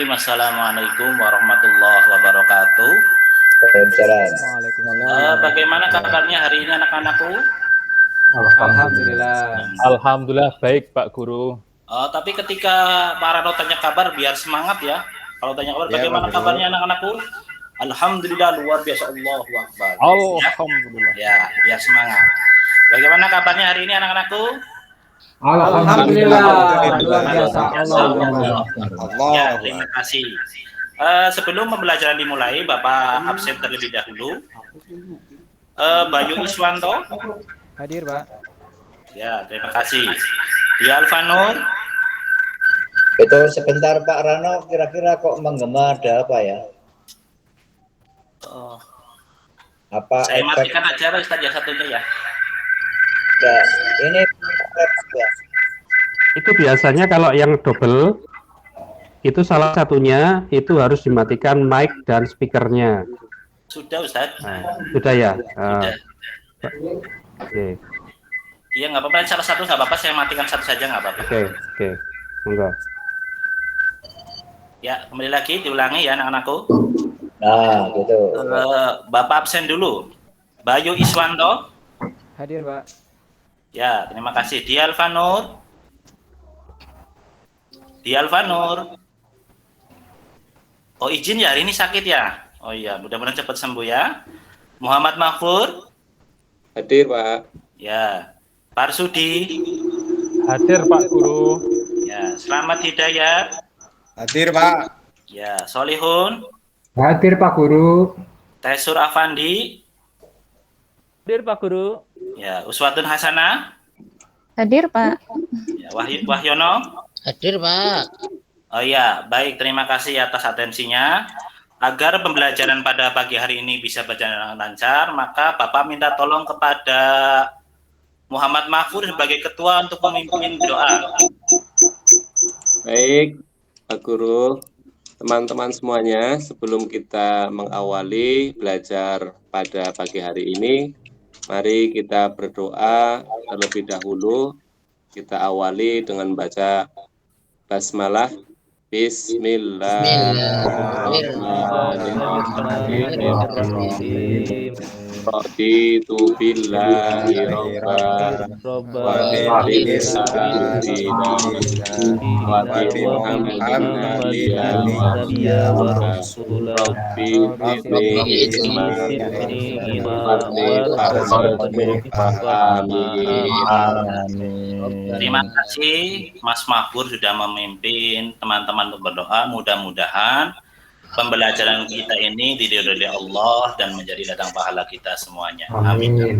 Assalamualaikum warahmatullahi wabarakatuh. Waalaikumsalam. Waalaikumsalam. Bagaimana kabarnya hari ini anak-anakku? Alhamdulillah. Alhamdulillah baik Pak Guru. Tapi ketika Pak Rano tanya kabar biar semangat ya. Kalau tanya kabar bagaimana kabarnya anak-anakku? Alhamdulillah luar biasa, Allahu Akbar. Alhamdulillah. Ya, biar semangat. Bagaimana kabarnya hari ini anak-anakku? Alhamdulillah. Luar biasa. Allah. Ya, terima kasih. Sebelum pembelajaran dimulai, Bapak absen terlebih dahulu. Bayu Iswanto. Hadir, Pak. Ya, terima kasih. Ya, Alfanur. Itu sebentar Pak Rano, kira-kira kok menggema ada apa ya? Apa Saya efek? matikan aja Ustaz ya satunya ya. Ya, ini ya. Itu biasanya kalau yang double itu salah satunya itu harus dimatikan mic dan speakernya. Sudah Ustaz. Sudah ya. Sudah. Oke. Iya nggak apa-apa, salah satu nggak apa-apa, saya matikan satu saja nggak apa-apa. Oke. Monggo. Ya, kembali lagi diulangi ya anak-anakku. Nah, gitu. Bapak absen dulu. Bayu Iswanto. Hadir, Pak. Ya, terima kasih. Dialfanur. Oh, izin ya, hari ini sakit ya? Oh iya, mudah-mudahan cepat sembuh ya. Muhammad Mahfur. Hadir, Pak. Ya. Parsudi. Hadir Pak Guru. Ya, Selamat Hidayat. Hadir, Pak. Ya, Solihun. Hadir Pak Guru. Tesur Afandi. Hadir Pak Guru. Ya, Uswatun Hasanah. Hadir, Pak. Ya, Wahyono. Hadir, Pak. Oh iya, baik, terima kasih atas atensinya. Agar pembelajaran pada pagi hari ini bisa berjalan lancar, maka Bapak minta tolong kepada Muhammad Mahfur sebagai ketua untuk memimpin doa. Baik, Pak Guru, teman-teman semuanya, sebelum kita mengawali belajar pada pagi hari ini, mari kita berdoa terlebih dahulu. Kita awali dengan baca basmalah. Bismillahirrahmanirrahim. Raditu billahi rabban wa bil islami dinan wa bi muhammadin nabiyyan wa rasulan rabbi zidni Terima kasih Mas Mahfur sudah memimpin teman-teman untuk berdoa. Mudah-mudahan pembelajaran kita ini diridhoi Allah dan menjadi ladang pahala kita semuanya. Amin.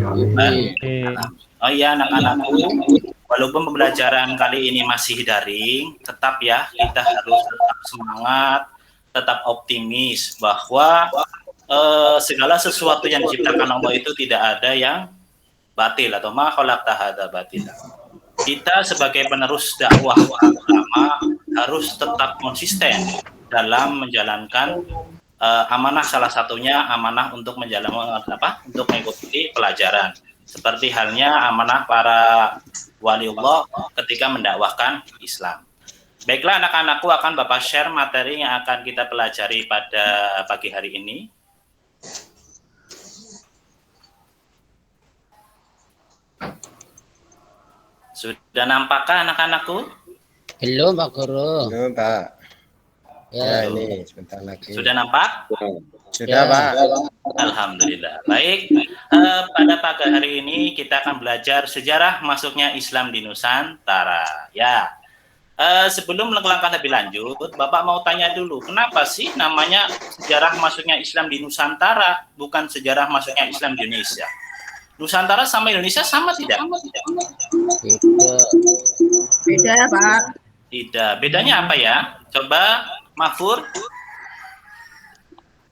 Oh iya anak-anakku, walaupun pembelajaran kali ini masih daring, tetap ya kita harus tetap semangat, tetap optimis bahwa segala sesuatu yang diciptakan Allah itu tidak ada yang batil atau ma khalaqta hadza batila. Kita sebagai penerus dakwah agama harus tetap konsisten dalam menjalankan amanah, salah satunya amanah untuk untuk mengikuti pelajaran. Seperti halnya amanah para waliullah ketika mendakwahkan Islam. Baiklah anak-anakku, akan Bapak share materi yang akan kita pelajari pada pagi hari ini. Sudah nampakkah anak-anakku? Belum, Pak Guru. Belum, Pak. Ya, ini sebentar lagi. Sudah nampak? Sudah, Ya. Pak. Alhamdulillah. Baik, pada pagi hari ini kita akan belajar sejarah masuknya Islam di Nusantara. Ya, sebelum langkah lebih lanjut, Bapak mau tanya dulu, kenapa sih namanya sejarah masuknya Islam di Nusantara, bukan sejarah masuknya Islam di Indonesia? Nusantara sama Indonesia sama tidak? Beda, Pak. Tidak. Bedanya apa ya? Coba, Mahfur.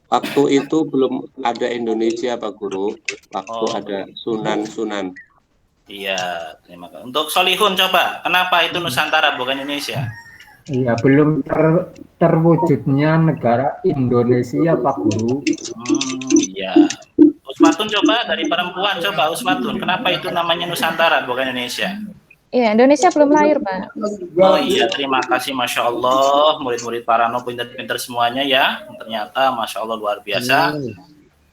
Waktu itu belum ada Indonesia, Pak Guru. Waktu Oh. ada Sunan-Sunan. Iya, terima kasih. Untuk Solihun coba, kenapa itu Nusantara bukan Indonesia? Iya, belum terwujudnya negara Indonesia Pak Guru. Iya. Usmatun coba, dari perempuan coba Usmatun, kenapa itu namanya Nusantara bukan Indonesia? Iya, Indonesia belum lahir, Pak. Oh iya, terima kasih, Masya Allah. Murid-murid Parano pinter-pinter semuanya ya. Ternyata Masya Allah luar biasa.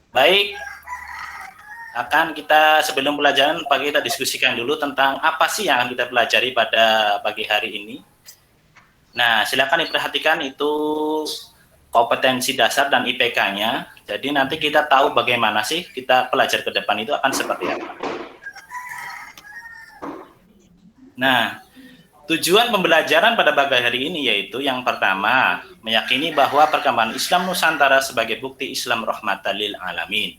Baik, akan kita sebelum pelajaran pagi kita diskusikan dulu tentang apa sih yang akan kita pelajari pada pagi hari ini. Nah, silakan diperhatikan itu kompetensi dasar dan IPK-nya. Jadi nanti kita tahu bagaimana sih kita pelajar ke depan itu akan seperti apa. Nah, tujuan pembelajaran pada pagi hari ini yaitu yang pertama, meyakini bahwa perkembangan Islam Nusantara sebagai bukti Islam rahmatan lil alamin.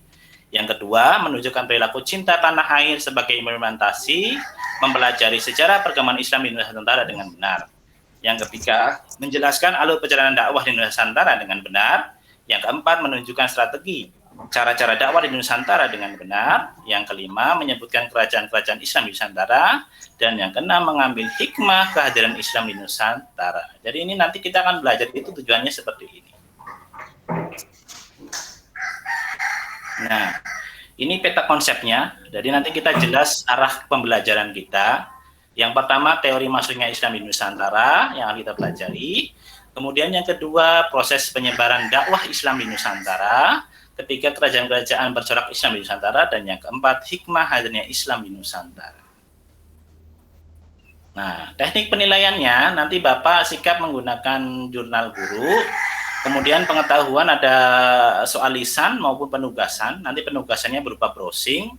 Yang kedua, menunjukkan perilaku cinta tanah air sebagai implementasi mempelajari sejarah perkembangan Islam di Nusantara dengan benar. Yang ketiga, menjelaskan alur perjalanan dakwah di Nusantara dengan benar. Yang keempat, menunjukkan strategi cara-cara dakwah di Nusantara dengan benar. Yang kelima, menyebutkan kerajaan-kerajaan Islam di Nusantara. Dan yang keenam, mengambil hikmah kehadiran Islam di Nusantara. Jadi ini nanti kita akan belajar itu tujuannya seperti ini. Nah, ini peta konsepnya. Jadi nanti kita jelas arah pembelajaran kita. Yang pertama, teori masuknya Islam di Nusantara yang akan kita pelajari. Kemudian yang kedua, proses penyebaran dakwah Islam di Nusantara. Ketiga, kerajaan-kerajaan bercorak Islam di Nusantara. Dan yang keempat, hikmah hadirnya Islam di Nusantara. Nah, teknik penilaiannya nanti Bapak sikap menggunakan jurnal guru. Kemudian pengetahuan ada soal lisan maupun penugasan. Nanti penugasannya berupa browsing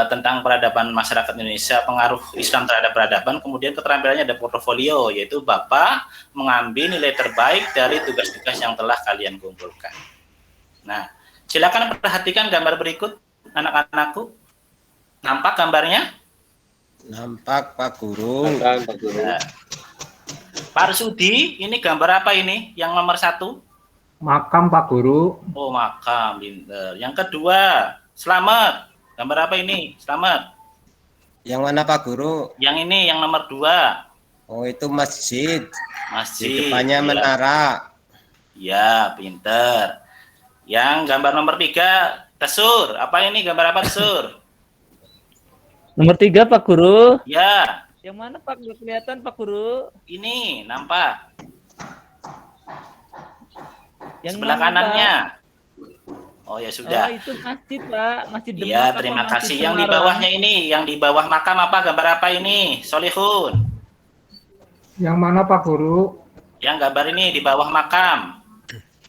tentang peradaban masyarakat Indonesia, pengaruh Islam terhadap peradaban. Kemudian keterampilannya ada portofolio, yaitu Bapak mengambil nilai terbaik dari tugas-tugas yang telah kalian kumpulkan. Nah, silakan perhatikan gambar berikut, anak-anakku. Nampak gambarnya? Nampak, Pak Guru. Nampak, Pak Guru. Nah. Pak Sudi, ini gambar apa ini? Yang nomor 1? Makam, Pak Guru. Oh, makam, pinter. Yang kedua, Slamet. Gambar apa ini? Slamet. Yang mana, Pak Guru? Yang ini, yang nomor 2. Oh, itu masjid. Masjid. Di depannya ya. menara. Ya, pinter. Yang gambar nomor 3, Tesur. Apa ini? Gambar apa, Tesur? Nomor 3, Pak Guru. Ya. Yang mana, Pak? Nggak kelihatan, Pak Guru. Ini, nampak. Yang sebelah mana, kanannya. Pak? Oh, ya sudah. Oh, itu masjid, Pak. Masjid Demak. Ya, terima kasih. Yang di bawahnya ini, yang di bawah makam apa? Gambar apa ini? Solihun. Yang mana, Pak Guru? Yang gambar ini di bawah makam.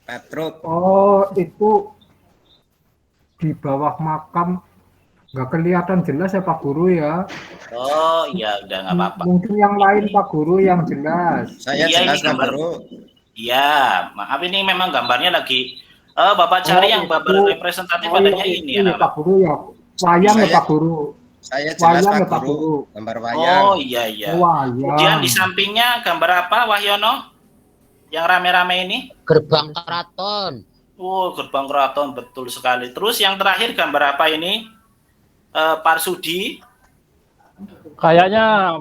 Petruk. Oh, itu di bawah makam. Nggak kelihatan jelas ya Pak Guru ya. Oh iya, udah nggak apa-apa. Mungkin yang lain Pak Guru yang jelas. Saya Iya, jelas, ini gambar. Pak Guru. Iya, maaf ini memang gambarnya lagi. Bapak cari yang gambar representatif adanya ini ya, Pak Guru ya. Wayang ya Pak Guru. Saya jelas, Wayang ya Pak Pak Guru. Guru. Gambar wayang. Oh iya iya. Wayang. Kemudian di sampingnya gambar apa, Wahyono? Yang rame-rame ini? Gerbang keraton. Oh, gerbang keraton, betul sekali. Terus yang terakhir gambar apa ini? Pak Sudi. Kayaknya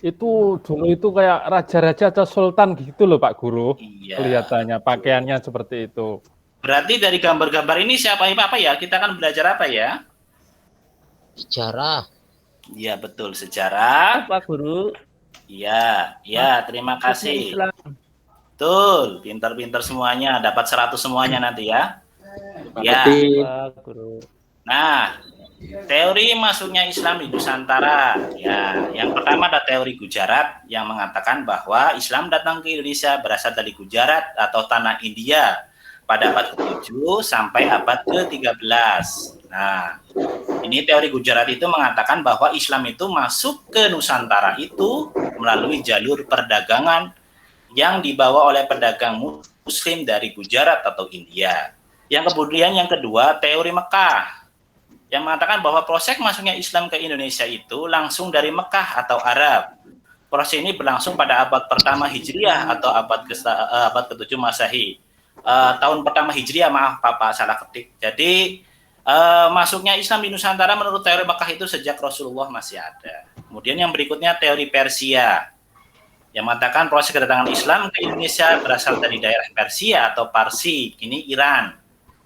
itu dulu itu kayak raja-raja atau sultan gitu loh, Pak Guru. Iya. Kelihatannya pakaiannya seperti itu. Berarti dari gambar-gambar ini siapa apa ya? Kita akan belajar apa ya? Sejarah. Iya, betul, sejarah. Pak Guru. Iya, iya, terima kasih. Betul, pintar-pintar semuanya, dapat 100 semuanya nanti ya. Ya. Pak Guru. Nah, teori masuknya Islam di Nusantara. Ya, yang pertama ada teori Gujarat yang mengatakan bahwa Islam datang ke Indonesia berasal dari Gujarat atau tanah India pada abad ke-7 sampai abad ke-13. Nah, ini teori Gujarat itu mengatakan bahwa Islam itu masuk ke Nusantara itu melalui jalur perdagangan yang dibawa oleh pedagang Muslim dari Gujarat atau India. Yang kemudian yang kedua, teori Mekah yang mengatakan bahwa proses masuknya Islam ke Indonesia itu langsung dari Mekah atau Arab. Proses ini berlangsung pada abad pertama Hijriah atau abad ke-7 Masehi. Tahun pertama Hijriah, maaf Bapak salah ketik. Jadi masuknya Islam di Nusantara menurut teori Mekah itu sejak Rasulullah masih ada. Kemudian yang berikutnya teori Persia yang mengatakan proses kedatangan Islam ke Indonesia berasal dari daerah Persia atau Parsi, ini Iran.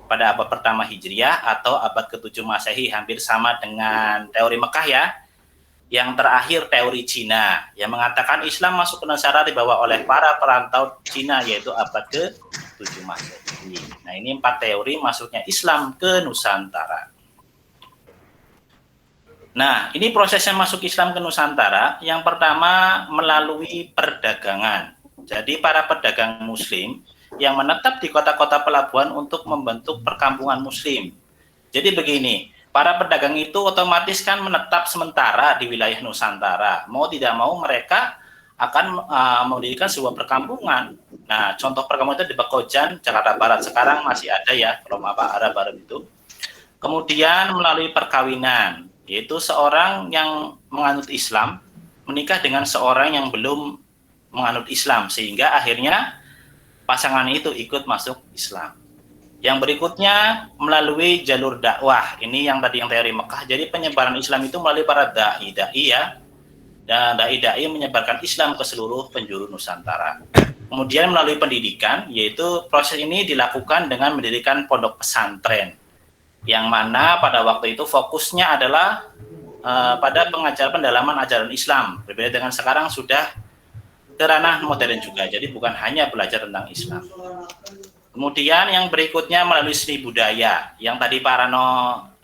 Pada abad pertama Hijriah atau abad ke-7 Masehi, hampir sama dengan teori Mekah ya. yang terakhir teori Cina yang mengatakan Islam masuk ke Nusantara dibawa oleh para perantau Cina yaitu abad ke-7 Masehi. Nah, ini 4 teori masuknya Islam ke Nusantara. Nah, ini prosesnya masuk Islam ke Nusantara. Yang pertama melalui perdagangan. Jadi para pedagang Muslim yang menetap di kota-kota pelabuhan untuk membentuk perkampungan Muslim. Jadi begini, para pedagang itu otomatis kan menetap sementara di wilayah Nusantara. Mau tidak mau mereka akan mendirikan sebuah perkampungan. Nah, contoh perkampungan itu di Bekojan, Jakarta Barat. Sekarang masih ada ya, kalau arah barat itu. Kemudian melalui perkawinan, yaitu seorang yang menganut Islam menikah dengan seorang yang belum menganut Islam, sehingga akhirnya pasangan itu ikut masuk Islam. Yang berikutnya melalui jalur dakwah. Ini yang tadi yang teori Mekah. Jadi penyebaran Islam itu melalui para dai ya. Dan dai menyebarkan Islam ke seluruh penjuru Nusantara. Kemudian melalui pendidikan, yaitu proses ini dilakukan dengan mendirikan pondok pesantren. Yang mana pada waktu itu fokusnya adalah pada pengajaran pendalaman ajaran Islam. Berbeda dengan sekarang sudah ke ranah modern juga. Jadi bukan hanya belajar tentang Islam. Kemudian yang berikutnya melalui seni budaya. Yang tadi Pak Rano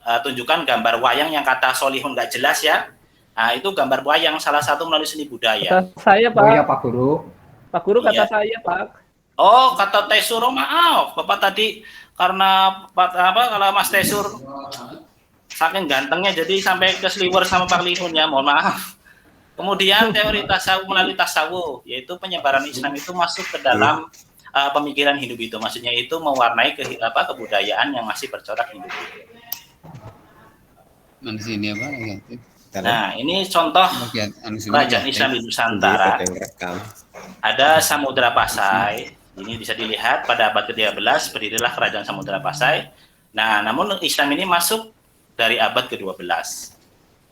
tunjukkan gambar wayang yang kata Solihun nggak jelas ya. Nah, itu gambar wayang salah satu melalui seni budaya. Kata saya, Pak. Oh iya, Pak Guru. Pak Guru kata Iya. saya, Pak. Oh, kata Tesur, maaf. Bapak tadi karena kalau Mas Tesur saking gantengnya jadi sampai ke sliwer sama Pak Lihun ya, mohon maaf. Kemudian teori tasawuf melalui tasawuf, yaitu penyebaran Islam itu masuk ke dalam pemikiran Hindu itu, maksudnya itu mewarnai kebudayaan yang masih bercorak Hindu. Mana sini apa? Nah, ini contoh kerajaan Islam di Nusantara. Ada Samudra Pasai. Ini bisa dilihat pada abad ke-13 berdirilah kerajaan Samudra Pasai. Nah, namun Islam ini masuk dari abad ke-12.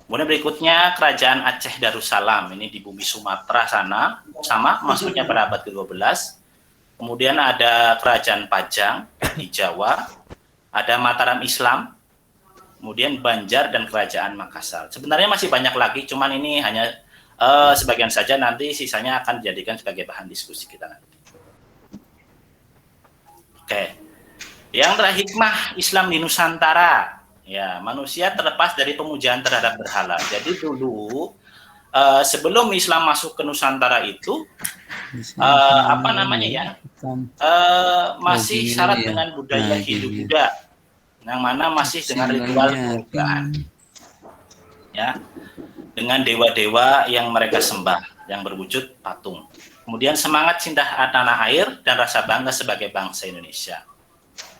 Kemudian berikutnya kerajaan Aceh Darussalam. Ini di bumi Sumatera sana, sama masuknya pada abad ke-12. Kemudian ada kerajaan Pajang di Jawa, ada Mataram Islam, kemudian Banjar dan kerajaan Makassar. Sebenarnya masih banyak lagi, cuman ini hanya sebagian saja, nanti sisanya akan dijadikan sebagai bahan diskusi kita nanti. Oke. Yang terakhir hikmah Islam di Nusantara. Ya, manusia terlepas dari pemujaan terhadap berhala. Jadi dulu sebelum Islam masuk ke Nusantara itu masih syarat dengan budaya Hindu-Buddha, yang mana masih dengan ritual keluargaan, ya, dengan dewa-dewa yang mereka sembah, yang berwujud patung. Kemudian semangat cinta tanah air dan rasa bangga sebagai bangsa Indonesia.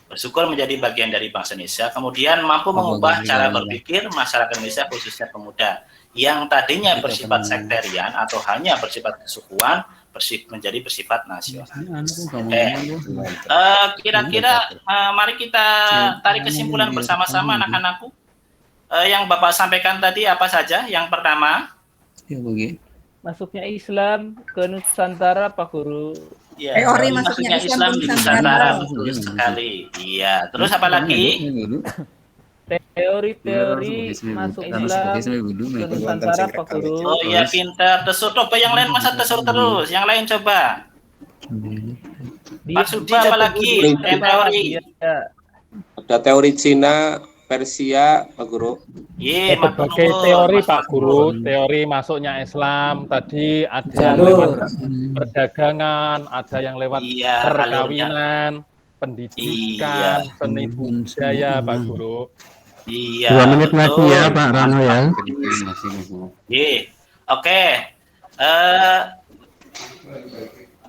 Bersyukur menjadi bagian dari bangsa Indonesia, kemudian mampu mengubah cara berpikir masyarakat Indonesia khususnya pemuda yang tadinya bersifat sektarian atau hanya bersifat kesukuan menjadi bersifat nasional. Kira-kira mari kita tarik kesimpulan bersama-sama anak-anakku. Yang Bapak sampaikan tadi apa saja? Yang pertama, Masuknya Islam ke Nusantara, Pak Guru. ya, Teori masuknya Islam di ke Nusantara, betul sekali. Iya, terus apa lagi? Teori-teori masuk Islam ke Nusantara, Pak Guru. Oh iya, pintar. Tesur, coba yang lain masa tesur terus. Yang lain coba. Pak Sudi apa lagi? Teori. Ada teori Cina, Persia, Pak Guru. Berbagai teori, Pak Guru. Teori masuknya Islam tadi ada yang lewat perdagangan, ada yang lewat perkawinan, pendidikan, seni budaya, Pak Guru. Iya. 2 menit lagi ya Pak Rano ya. Oke.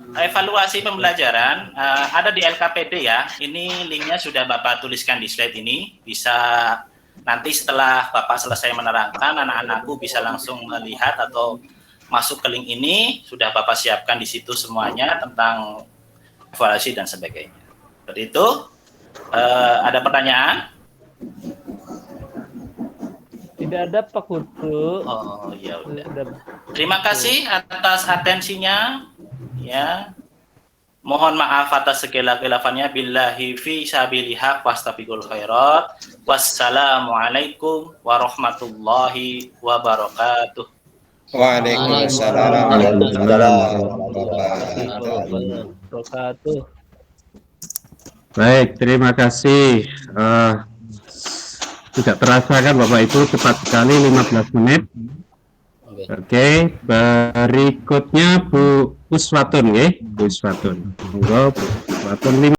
Evaluasi pembelajaran ada di LKPD ya. Ini linknya sudah Bapak tuliskan di slide ini. Bisa nanti setelah Bapak selesai menerangkan, anak-anakku bisa langsung melihat atau masuk ke link ini. Sudah Bapak siapkan di situ semuanya tentang evaluasi dan sebagainya. Seperti itu. Ada pertanyaan? Tidak ada, Pak Guru. Oh ya udah. Terima kasih atas atensinya. Ya, mohon maaf atas segala khilafannya. Billahi fi sabilillah wastabiqul khairat. Wassalamualaikum warahmatullahi wabarakatuh. Waalaikumsalam warahmatullahi wabarakatuh. Baik, terima kasih. Tidak terasa kan Bapak Ibu, cepat sekali 15 menit. Oke, berikutnya Bu Uswatun, Bu Uswatun. Monggo, Bu Uswatun.